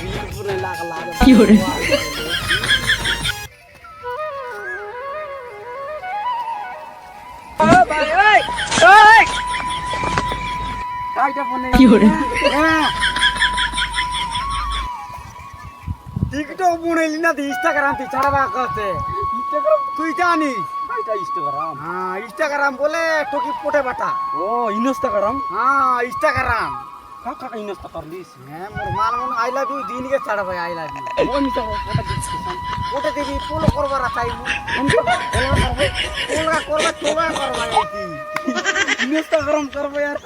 Reel पूरे लाग लाग কি hore ओ भाई ओए ओए काईटा फोन কি hore টিকটক বুনেলি না ইনস্টাগ্রাম তে ছাড়বা করতে ইনস্টাগ্রাম তুই জানিস কাইটা ইনস্টাগ্রাম হ্যাঁ ইনস্টাগ্রাম বলে টকি পোটে বাটা ও ইনস্টাগ্রাম হ্যাঁ ইনস্টাগ্রাম কাকা ইনস্টাগ্রাম দিস হ্যাঁ মোর মাল মন আই লাভ ইউ দিন কে ছাড়া ভাই আই লাভ ইউ ও মিটা পোটা দিস পোটা দিবি পোলো করবার চাইবো পোলা করবা তোলা করবা কি ইনস্টাগ্রাম করবে यार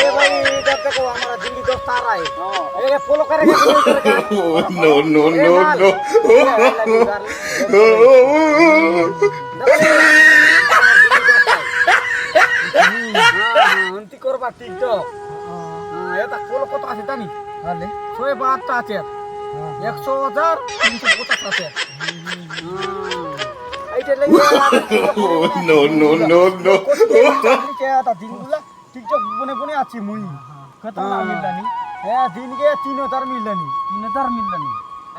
ए भाई जब देखो हमारा दिल्ली दोस्त आ रहा है ये फॉलो करेगा No, no, no, no. उनती करबा टिकटक हां এটা ফলো কত আছে জানি আলে 100 টা আছে 100,000 350 আছে এইটা লাগি No, no, no, no. তা দিনগুলা টিকটক বনে বনে আছি মুই কত না মিললানি হ্যাঁ দিনকে 3000 মিললানি 3000 মিললানি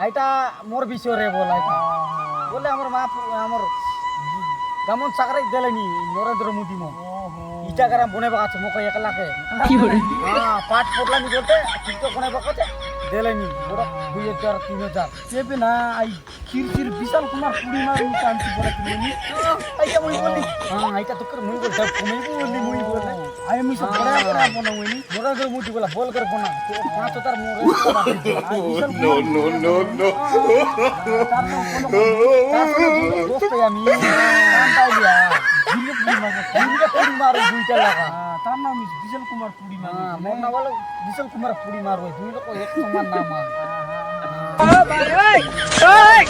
এইটা মোর বিষয় রে বল এইটা বলে আমার মা আমার কেমন চাকরি দিলেনি নরেন্দ্র মোদি মো ইনস্টাগ্রাম বনে বাকাছে মোকে 1 লাখে কি hore হ্যাঁ পাট পড়লানি বলতে টিকটক বনে বাকাছে দিলেনি বড় 2000 3000 চেপে না আই খিরচির বিশাল কুমার পূর্ণিমা শান্তি পড়ে তুমি এইটা মুই বলি হ্যাঁ এইটা তো করে মুই বল দাও মুই বলি মুই বলে আই মুই সব বড় বড় বনাউনি নরেন্দ্র মোদি বলা বল করে বনা 5000 মোর No, no, no, no. दोस्त আমি কান্তাই দিয়া দিল্লি পূর্ণিমা আর 2টা লাগা তার নাম বিশাল কুমার পূর্ণিমা মোর নাম হলো বিশাল কুমার পূর্ণিমা রই দুই লোক এক সমান নাম ও ভাই ওই ওই